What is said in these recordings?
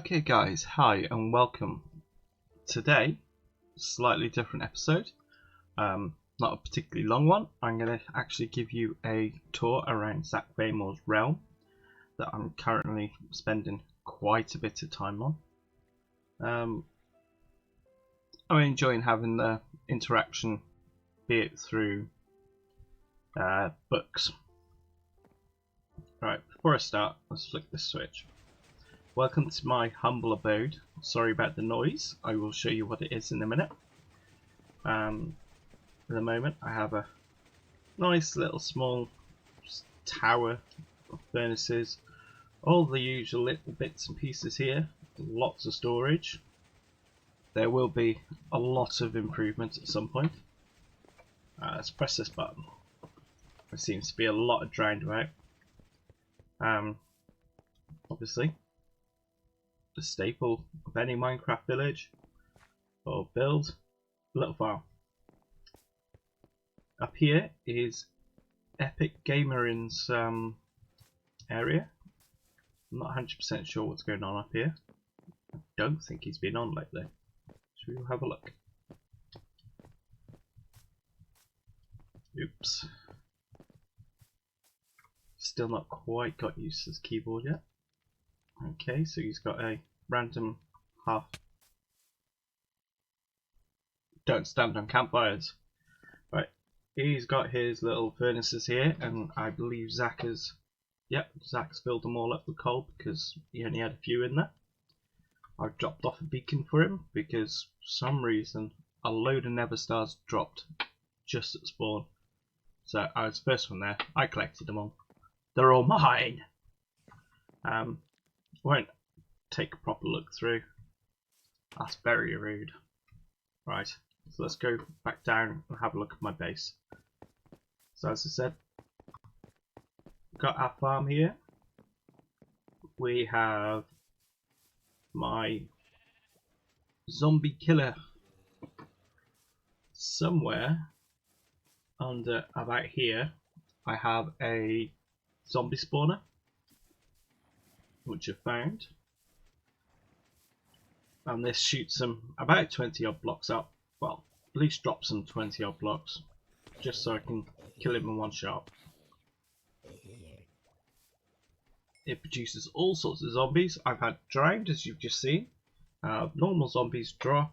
Okay guys, hi and welcome. Today, slightly different episode, not a particularly long one. I'm going to actually give you a tour around Zaktheymor's realm that I'm currently spending quite a bit of time on. I'm enjoying having the interaction, be it through books. Right, before I start, let's flick this switch. Welcome to my humble abode. Sorry about the noise. I will show you what it is in a minute. At the moment I have a nice little small tower of furnaces. All the usual little bits and pieces here. Lots of storage. There will be a lot of improvements at some point. Let's press this button. There seems to be a lot of drowned out. Obviously, the staple of any Minecraft village or build, little farm. Up here is Epic Gamerin's area. I'm not 100% sure what's going on up here. I don't think he's been on lately. Should we have a look? Oops. Still not quite got used to this keyboard yet. Okay, so he's got a random half. Don't stand on campfires. Right, he's got his little furnaces here, and I believe Zach's filled them all up with coal because he only had a few in there. I've dropped off a beacon for him because for some reason a load of Never Stars dropped just at spawn. So I was the first one there. I collected them all. They're all mine. Won't take a proper look through. That's very rude. Right, so let's go back down and have a look at my base. So as I said, got our farm here. We have my zombie killer somewhere under about here. I have a zombie spawner which I found, and this shoots them about 20 odd blocks up. Well, at least drops them 20 odd blocks just so I can kill him in one shot. It produces all sorts of zombies. I've had drowned, as you've just seen. Normal zombies drop.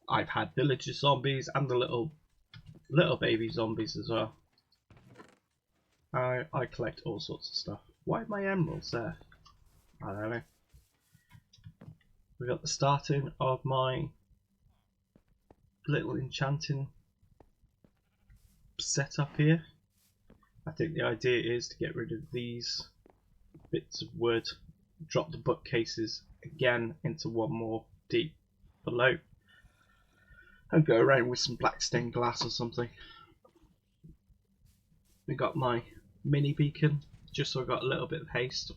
I've had villager zombies and the little baby zombies as well. I collect all sorts of stuff. Why are my emeralds there? I don't know. We've got the starting of my little enchanting setup here. I think the idea is to get rid of these bits of wood, drop the bookcases again into one more deep below, and go around with some black stained glass or something. We got my mini beacon, just so I got a little bit of haste.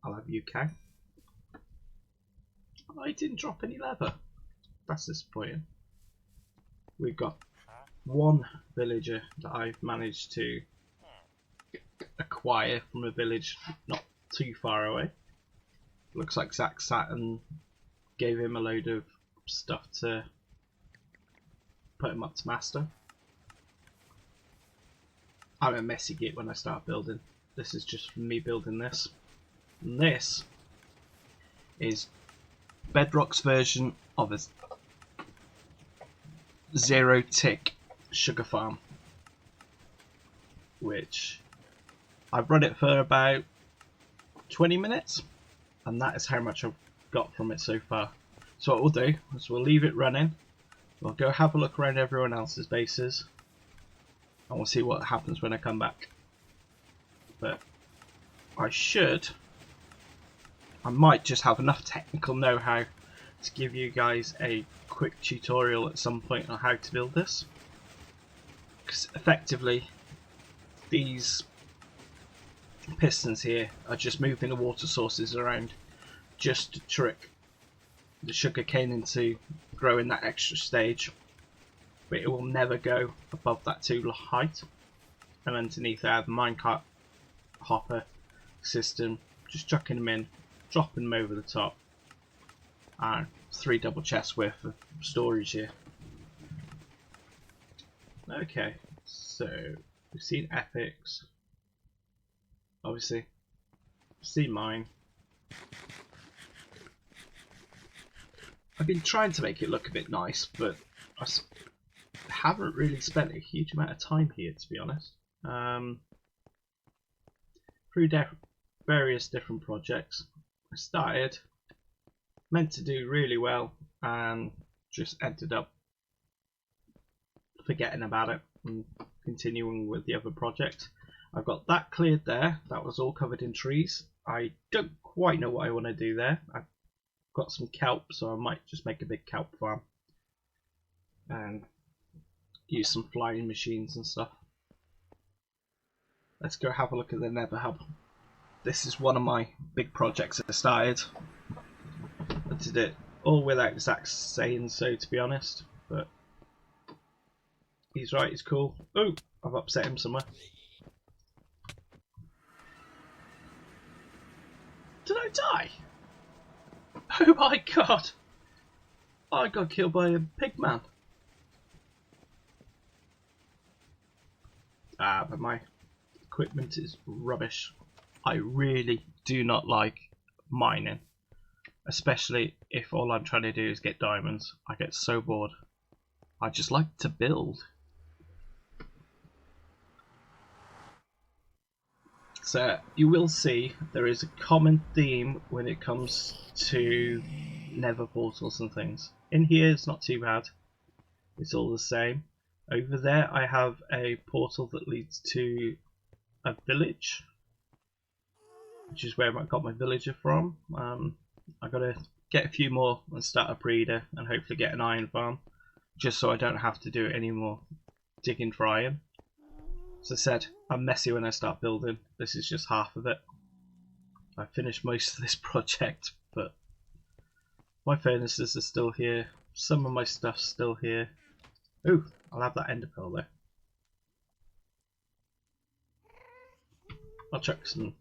I'll have UK. I didn't drop any leather. That's disappointing. We've got one villager that I've managed to acquire from a village not too far away. Looks like Zach sat and gave him a load of stuff to put him up to master. I'm a messy git when I start building. This is just me building this. And this is Bedrock's version of a zero tick sugar farm, which I've run it for about 20 minutes, and that is how much I've got from it so far. So what we'll do is we'll leave it running, we'll go have a look around everyone else's bases, and we'll see what happens when I come back. But I might just have enough technical know-how to give you guys a quick tutorial at some point on how to build this, because effectively these pistons here are just moving the water sources around just to trick the sugar cane into growing that extra stage, but it will never go above that 2 height. And underneath I have the minecart hopper system, just chucking them in dropping them over the top. And 3 double chests worth of storage here. Okay, so we've seen epics. Obviously, seen mine. I've been trying to make it look a bit nice, but I haven't really spent a huge amount of time here, to be honest. Through various different projects, I started, meant to do really well, and just ended up forgetting about it and continuing with the other project. I've got that cleared there. That was all covered in trees. I don't quite know what I want to do there. I've got some kelp, so I might just make a big kelp farm and use some flying machines and stuff. Let's go have a look at the Nether Hub. This is one of my big projects I started. I did it all without Zach saying so, to be honest, but he's right, it's cool. Oh, I've upset him somewhere. Did I die? Oh my god! I got killed by a pig man. Ah, but my equipment is rubbish. I really do not like mining, especially if all I'm trying to do is get diamonds. I get so bored. I just like to build. So you will see there is a common theme when it comes to nether portals and things. In here it's not too bad. It's all the same. Over there I have a portal that leads to a village, which is where I got my villager from. I've got to get a few more and start a breeder and hopefully get an iron farm, just so I don't have to do it anymore digging for iron. As I said, I'm messy when I start building. This is just half of it. I finished most of this project, but my furnaces are still here. Some of my stuff's still here. Ooh, I'll have that ender pearl there. I'll chuck some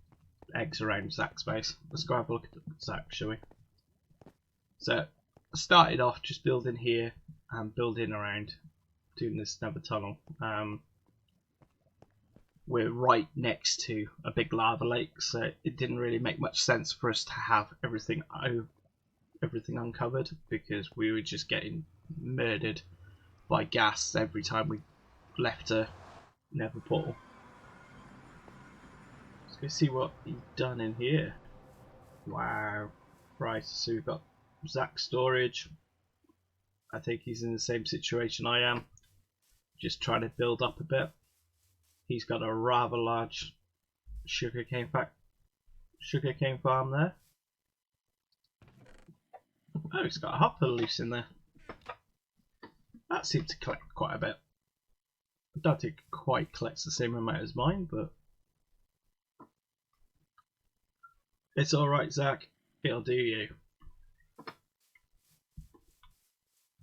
eggs around Zach's base. Let's go have a look at Zach, shall we? So, I started off just building here and building around, doing this nether tunnel. We're right next to a big lava lake, so it didn't really make much sense for us to have everything uncovered, because we were just getting murdered by gas every time we left a nether portal. Let's go see what he's done in here. Wow. Right, so we've got Zach's storage. I think he's in the same situation I am, just trying to build up a bit. He's got a rather large sugarcane farm there. Oh, he's got a hopper loose in there. That seemed to collect quite a bit. I don't think it quite collects the same amount as mine, but it's alright, Zach. It'll do you.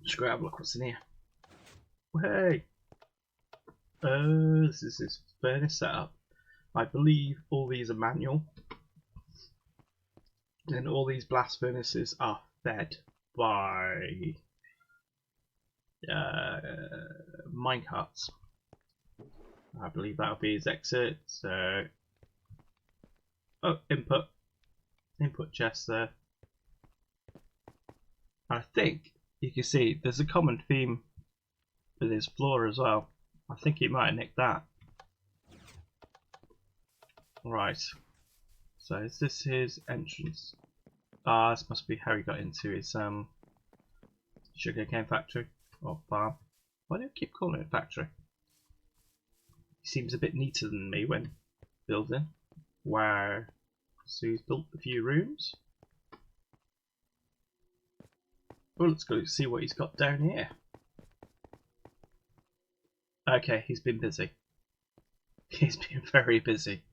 Just go have a look what's in here. Hey! This is his furnace setup. I believe all these are manual. And all these blast furnaces are fed by minecarts. I believe that'll be his exit. So, oh, input chest there. I think you can see there's a common theme with his floor as well. I think he might have nicked that. Right. So is this his entrance? Ah, this must be how he got into his sugarcane factory or farm. Why do I keep calling it factory? He seems a bit neater than me when building. Wow. So he's built a few rooms. Well, let's go see what he's got down here. Okay, he's been busy. He's been very busy.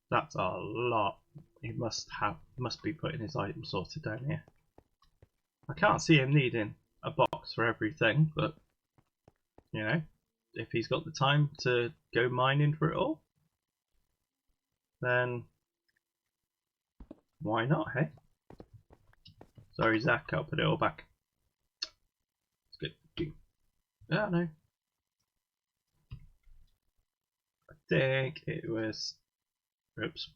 That's a lot. He must be putting his items sorted down here. I can't see him needing a box for everything, but you know, if he's got the time to go mining for it all, then why not, hey? Sorry, Zach, I'll put it all back. It's good. Oh, no. I think it was... Oops.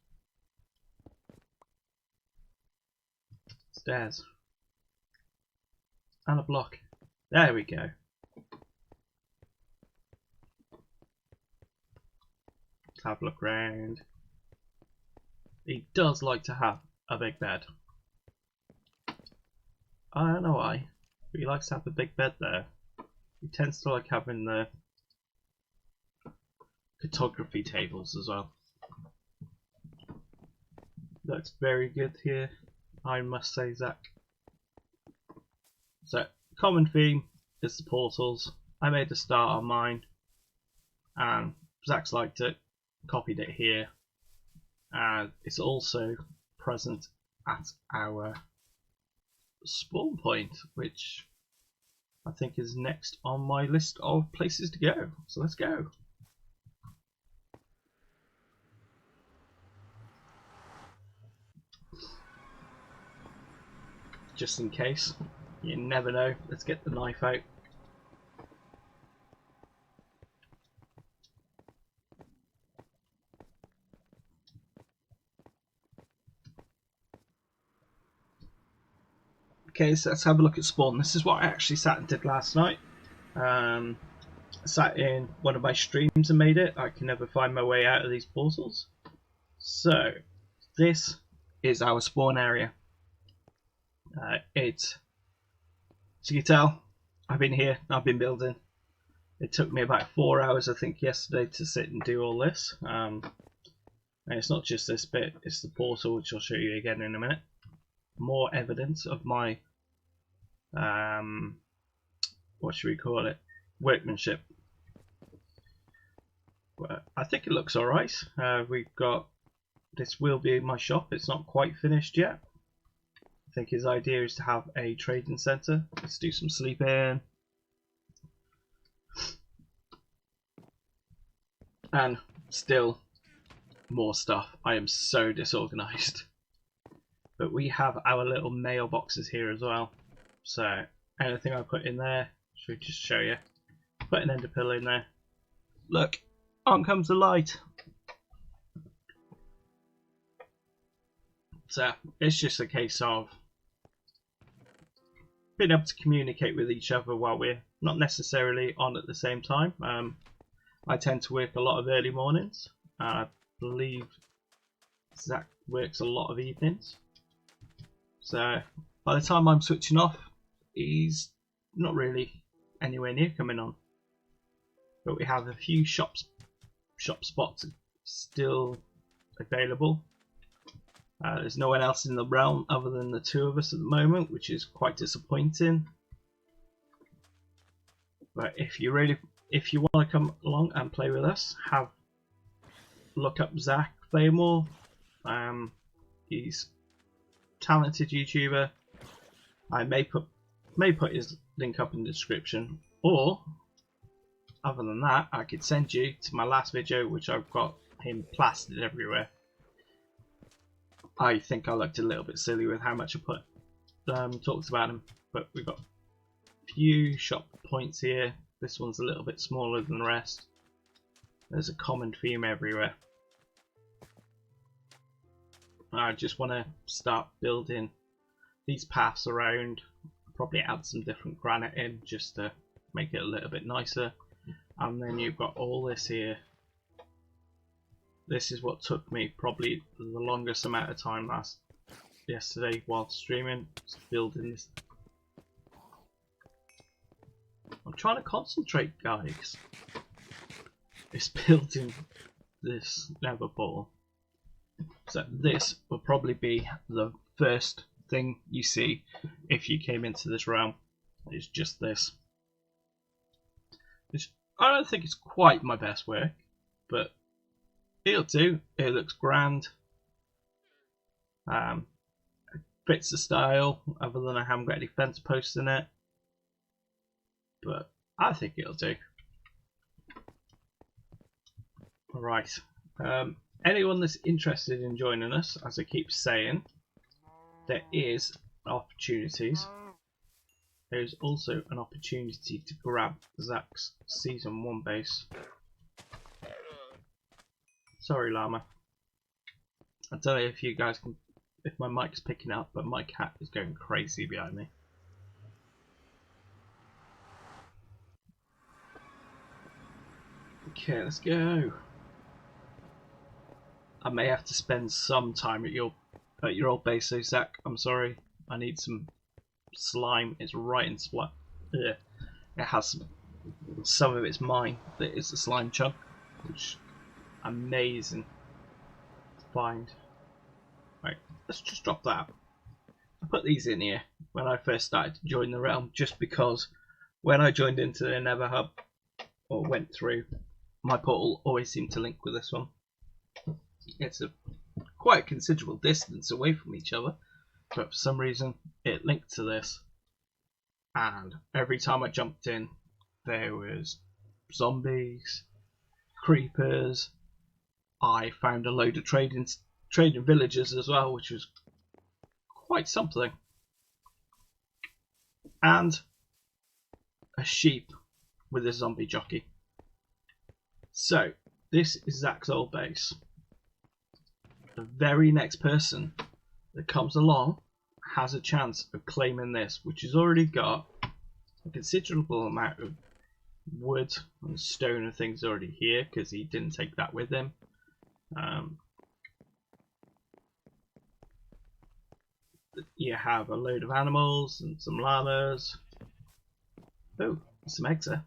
Stairs. And a block. There we go. Let's have a look round. He does like to have a big bed. I don't know why, but he likes to have a big bed there. He tends to like having the photography tables as well. Looks very good here, I must say, Zach. So, common theme is the portals. I made a start on mine, and Zach's liked it, copied it here, and it's also present at our spawn point, which I think is next on my list of places to go. So let's go. Just in case, you never know. Let's get the knife out. Okay, so let's have a look at spawn. This is what I actually sat and did last night. I sat in one of my streams and made it. I can never find my way out of these portals. So, this is our spawn area. As you can tell, I've been here, I've been building. It took me about 4 hours, I think, yesterday to sit and do all this. And it's not just this bit, it's the portal, which I'll show you again in a minute. More evidence of my, what should we call it, workmanship. But I think it looks alright. We've got, this will be my shop, it's not quite finished yet. I think his idea is to have a trading centre. Let's do some sleeping. And still more stuff. I am so disorganised. But we have our little mailboxes here as well. So anything I put in there, should we just show you? Put an ender pearl in there. Look, on comes the light. So it's just a case of being able to communicate with each other while we're not necessarily on at the same time. I tend to work a lot of early mornings. I believe Zach works a lot of evenings. So by the time I'm switching off, he's not really anywhere near coming on. But we have a few shop spots still available. There's no one else in the realm other than the two of us at the moment, which is quite disappointing. But if you want to come along and play with us, look up Zaktheymor. He's a talented YouTuber. I may put his link up in the description, or other than that, I could send you to my last video, which I've got him plastered everywhere. I think I looked a little bit silly with how much I talked about him, but we've got a few shop points here. This one's a little bit smaller than the rest. There's a common theme everywhere. I just want to start building these paths around, probably add some different granite in just to make it a little bit nicer. And then you've got all this here. This is what took me probably the longest amount of time yesterday while streaming, building this. I'm trying to concentrate, guys. It's building this nether portal. So this will probably be the first thing you see if you came into this realm. It's just this. I don't think it's quite my best work, but it'll do. It looks grand. It fits the style, other than I haven't got any fence posts in it. But I think it'll do. Right. Anyone that's interested in joining us, as I keep saying, there is opportunities. There is also an opportunity to grab Zach's Season 1 base. Sorry, Llama. I don't know if you guys can, if my mic's picking up, but my cat is going crazy behind me. Okay, let's go. I may have to spend some time at your old base, so Zach, I'm sorry. I need some slime. It's right in splat. Yeah, it has some of it's mine. That is a slime chunk, which amazing to find. Right, let's just drop that. I put these in here when I first started to join the realm, just because when I joined into the Nether Hub or went through, my portal always seemed to link with this one. It's a quite considerable distance away from each other, but for some reason it linked to this, and every time I jumped in there was zombies, creepers. I found a load of trading villagers as well, which was quite something, and a sheep with a zombie jockey. So this is Zach's old base. The very next person that comes along has a chance of claiming this, which has already got a considerable amount of wood and stone and things already here, because he didn't take that with him. You have a load of animals and some llamas. Oh, some eggs there.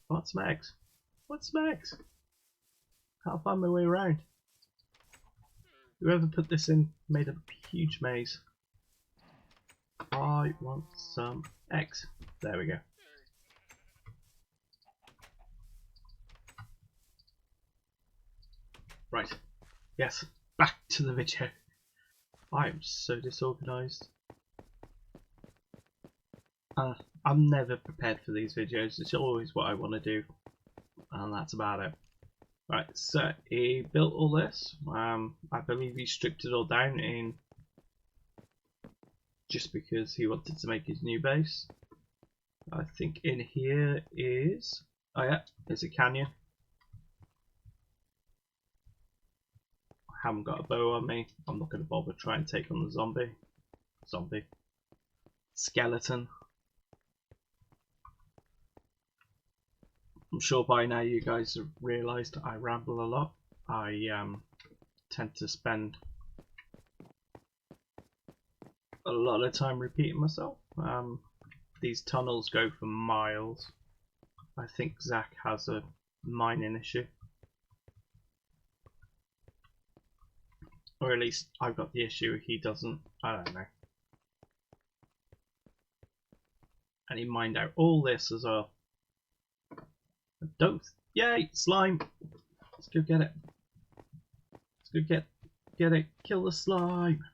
What's some eggs? What's some eggs? Can't find my way around. Whoever put this in made a huge maze. I want some eggs. There we go. Right. Yes. Back to the video. I am so disorganised. I'm never prepared for these videos. It's always what I want to do, and that's about it. Right, so he built all this. I believe he stripped it all down in just because he wanted to make his new base. I think in here is, oh yeah, there's a canyon. I haven't got a bow on me. I'm not going to bother trying to take on the zombie skeleton. I'm sure by now you guys have realised I ramble a lot. I tend to spend a lot of time repeating myself. These tunnels go for miles. I think Zach has a mining issue. Or at least I've got the issue, he doesn't. I don't know. And he mined out all this as well. Don't. Yay! Slime! Let's go get it. Let's go get it. Kill the slime!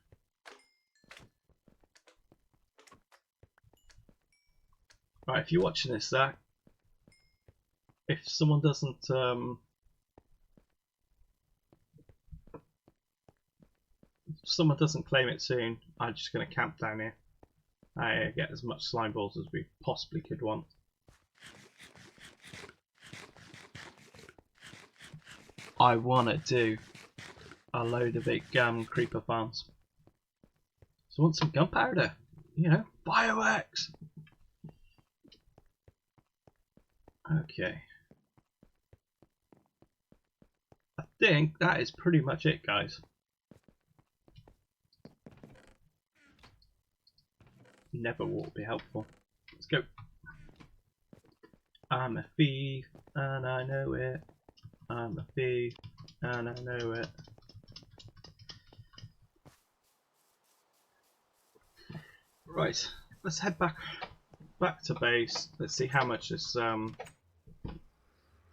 Right, if you're watching this, Zach, if someone doesn't claim it soon, I'm just going to camp down here. I get as much slime balls as we possibly could want. I want to do a load of big creeper farms. So I want some gunpowder, you know, fireworks. Okay. I think that is pretty much it, guys. Never will be helpful. Let's go. I'm a thief and I know it. I'm a thief and I know it. Right, let's head back to base. Let's see how much this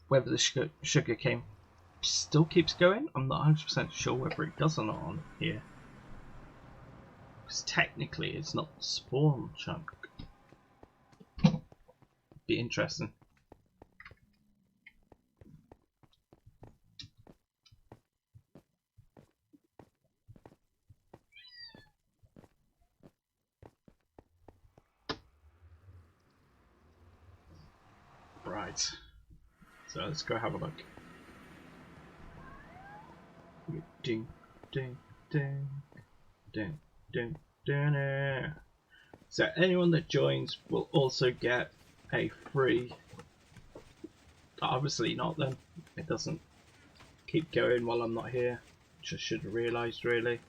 whether the sugar cane still keeps going. I'm not 100% sure whether it does or not on here, because technically it's not the spawn chunk. be interesting. Right, so let's go have a look. Ding, ding, ding, ding, ding, ding. So anyone that joins will also get a free. Obviously not then. It doesn't keep going while I'm not here, which I should have realised really.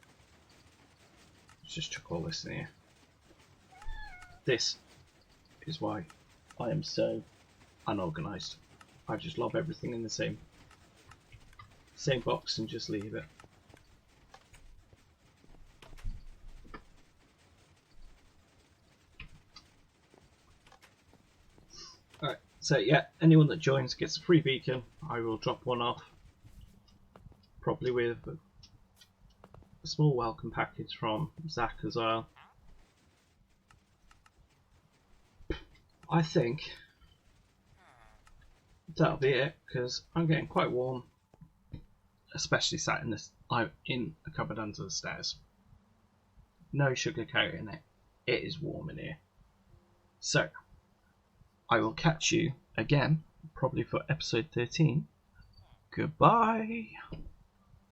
Let's just chuck all this in here. This is why I am so unorganised. I just lob everything in the same box and just leave it. Alright, so yeah, anyone that joins gets a free beacon. I will drop one off, probably with a small welcome package from Zach as well. I think that'll be it, because I'm getting quite warm, especially sat in this. I'm in a cupboard under the stairs. No sugar coat in it. It is warm in here. So I will catch you again, probably for episode 13. Goodbye.